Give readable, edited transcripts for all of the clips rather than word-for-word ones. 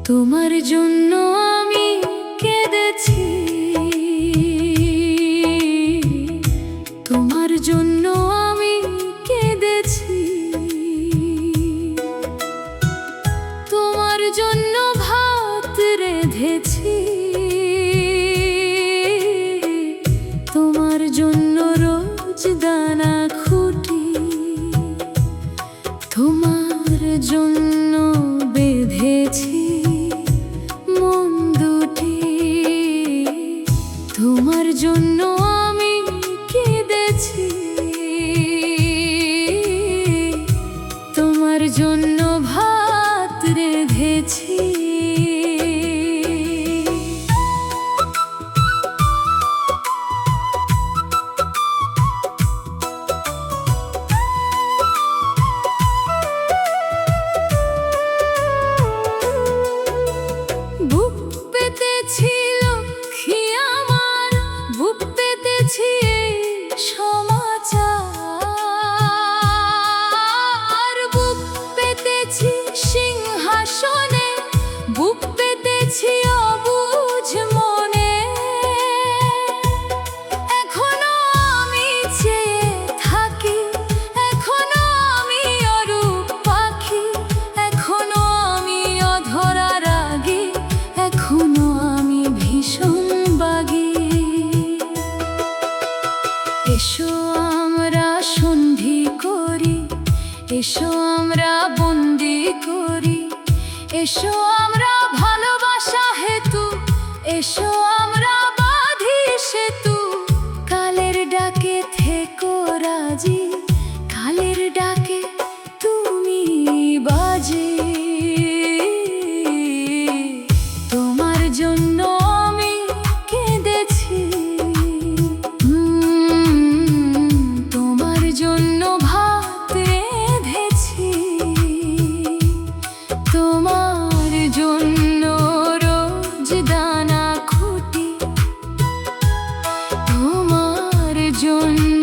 তোমার জন্য আমি কেঁদেছি, তোমার জন্য আমি কেঁদেছি, তোমার জন্য ভাত রেঁধেছি, তোমার জন্য রোজ দানা খুঁটি, তোমার জন্য বেঁধেছি মন দুটি, তোমার জন্য আমি কেঁদেছি, তোমার জন্য ভাত রেঁধেছি। বুক পেতেছি লক্ষ্মী আমার, বুক পেতেছি সমাচার, বুক পেতেছি সিংহাসনে, বুক পেতেছি অবুঝ মনে। এখনো আমি চেয়ে থাকি, এখনো আমি অরূপ পাখি, এখনো আমি অধরা রাগী, এখনো আমি ভীষণ বাগী। এসো আমরা সন্ধি করি, এসো আমরা বন্দি করি, এসো আমরা ভালোবাসা হেতু, এসো আমরা বাঁধি সেতু। কালের ডাকে থেকো রাজি, কালের ডাকে তুমি বাজি। তোমার জন্য আমি কেঁদেছি, তোমার জন্য ভাত রেঁধেছি, তোমার জন্য রোজ দানা খুঁটি, তোমার জন্য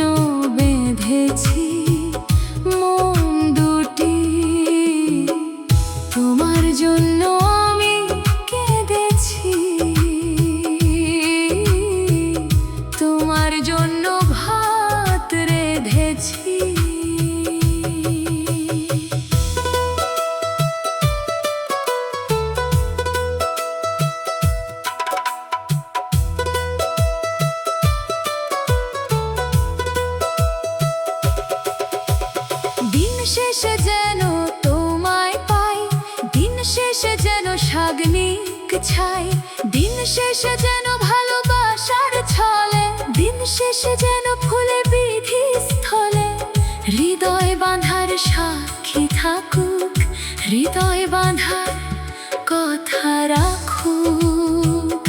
বেঁধেছি মন দুটি, তোমার জন্য আমি কেঁদেছি, তোমার জন্য ভাত রেঁধেছি। দিন শেষে যেন তোমায় পাই, দিন শেষে যেন সাগ্নিক ছাই, দিন শেষে যেন ভালোবাসার ছলে, দিন শেষে যেন ফুলে বিধি স্থলে। হৃদয় বাঁধার সাক্ষী থাকুক, হৃদয় বাঁধার কথা রাখুক।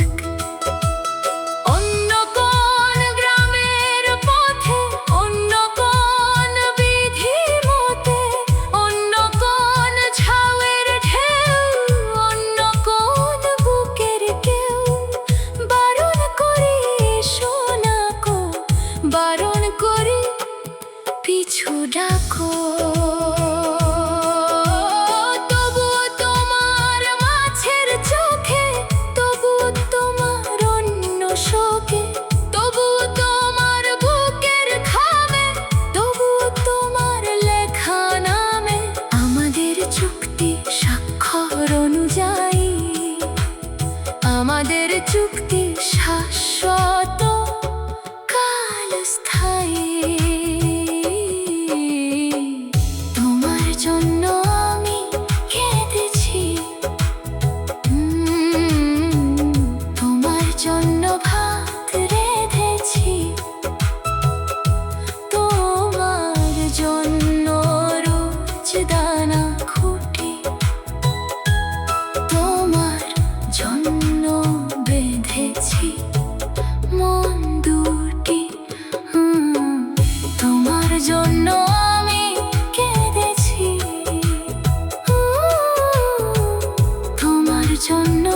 অন্য কোন গ্রামের পথে, অন্য কোন বিধি মতে, অন্য কোন ঝাউয়ের ঢেউ, অন্য কোন বুকের কেউ বারণ করি এসো না কো, বারণ করি পিছু ডাকো। তবুও তোমার মাছের চোখে, তবুও তোমার অন্য শোকে, তবুও তোমার বুকের খামে, তবুও তোমার লেখা নামে। আমাদের চুক্তি স্বাক্ষর অনুযায়ী, আমাদের চুক্তি শাশ্বত কালস্থায়ী। তোমার জন্য আমি কেঁদেছি, তোমার জন্য ভাত রেঁধেছি, তোমার জন্য রোজ দানা খুঁটি, তোমার জন্য বেঁধেছি মন দুটি, তোমার জন্য আমি কেঁদেছি, তোমার জন্য